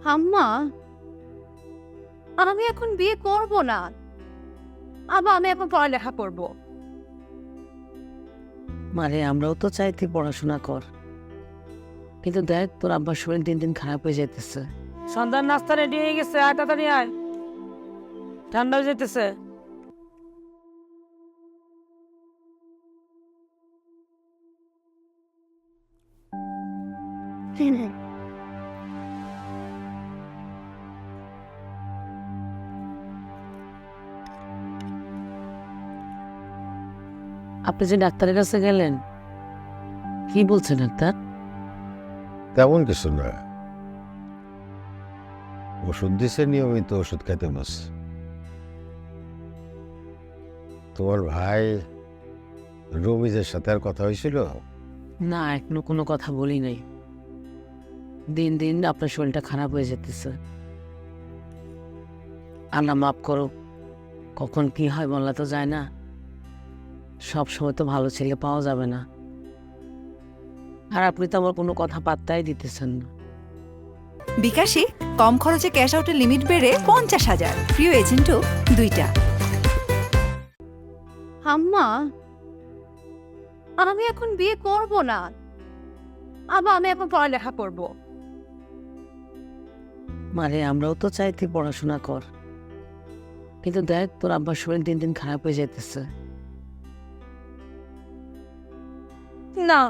আম্মা, আমি এখন বিয়ে করব না। আমি এখন পড়ালেখা করব। মারে আমরাও তো চাই তুই পড়াশোনা কর, কিন্তু দেখ তোর আব্বার শরীর দিন দিন খারাপ হয়ে যাইতেছে। সন্ধ্যার নাস্তা রেডি হয়ে গেছে, আয় তাড়াতাড়ি আয়, ঠান্ডা হয়ে যাইতেছে। আপনি যে ডাক্তারের কাছে গেলেন, কি বলছেন ডাক্তার? তেমন কিছু না, ওষুধ দিছে, নিয়মিত ওষুধ খাইতে বস। তোমার ভাই রমিজের সাথে আর কথা হয়েছিল? না, এখনো কোনো কথা বলি নাই। দিন দিন আপনার শরীরটা খারাপ হয়ে যেতেছে। আল্লাহ মাফ করো, কখন কি হয় বলা তো যায় না। সব সময় তো ভালো ছেলে পাওয়া যাবে না। আর আপনি তো আমার কোনো কথা পাত্তাই দিতেছেন না। বিকাশে কম খরচে ক্যাশ আউটের লিমিট বেড়ে 50,000, প্রিয় এজেন্টও 2টা। আম্মা, আমি এখন বিয়ে করব না। আমি এখন পড়ালেখা করব। মারে আমরাও তো চাই তুই পড়াশোনা কর, কিন্তু দেখ তোর আব্বার শরীর দিন দিন খারাপ হয়ে যাইতেছে। না,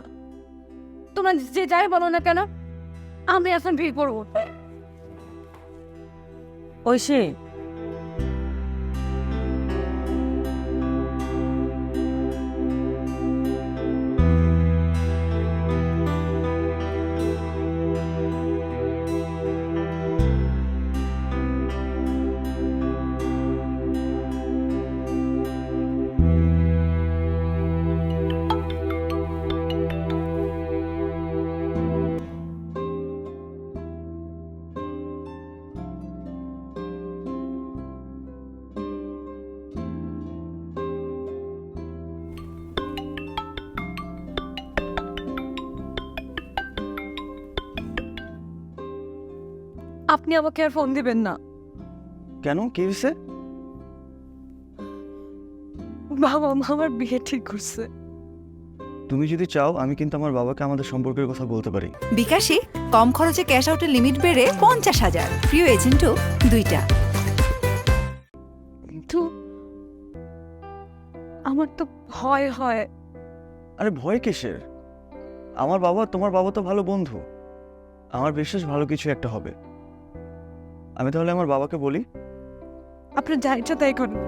তোমরা যে যাই বলো না কেন, আমি এখন বিয়ে করব। ঐশী, আপনি আমাকে আর ফোন দিবেন না। কেন, কি হয়েছে? বাবা মা আমার বিয়ে ঠিক করছে। তুমি যদি চাও আমি কিন্তু আমার বাবাকে আমাদের সম্পর্কের কথা বলতে পারি। বিকাশে কম খরচে ক্যাশ আউটের লিমিট বেড়ে 50,000, প্রিয় এজেন্টও 2টা। কিন্তু আমার তো ভয় হয়। আরে ভয় কিসের? আমার বাবা তোমার বাবা তো ভালো বন্ধু, আমার বিশ্বাস ভালো কিছু একটা হবে। আমি তাহলে আমার বাবাকে বলি। আপনি যা ইচ্ছা তাই করুন।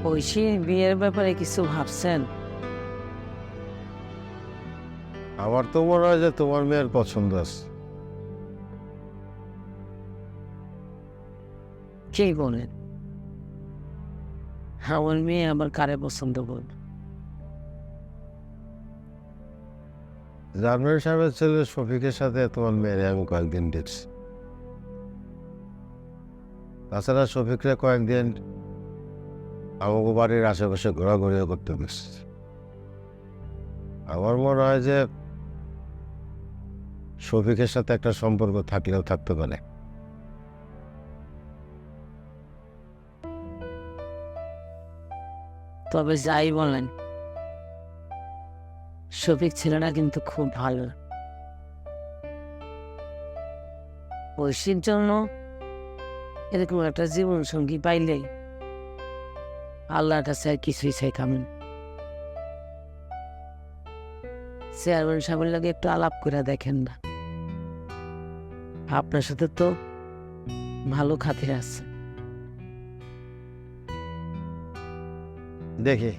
ঐশী বিয়ের ব্যাপারে কিছু ভাবছেন? আমার তো মনে হয় যে তোমার মেয়ের পছন্দ আছে। কে বলেন? আমার মেয়ে আবার কারে পছন্দ করবে? জার্মান সাহেবের ছেলে শফিকের সাথে তোমার মেয়ের আমি কয়েকদিন দেখছি। তাছাড়া শফিকরা কয়েকদিন আমাকে বাড়ির আশেপাশে ঘোরাঘুরিও করতে গেছে। আমার মনে হয় যে শফিকের সাথে একটা সম্পর্ক থাকলেও থাকতে পারে। তবে যাই বলেন, শফিক ছেলেটা কিন্তু খুব ভালো। ঐশীর জন্য এরকম একটা জীবন সঙ্গী পাইলে আল্লাহর কাছে আর কিছুই চাইতাম। চেয়ারম্যান সাহেবের লাগে একটু আলাপ করে দেখেন না, আপনার সাথে তো ভালো খাতির আছে। দেখি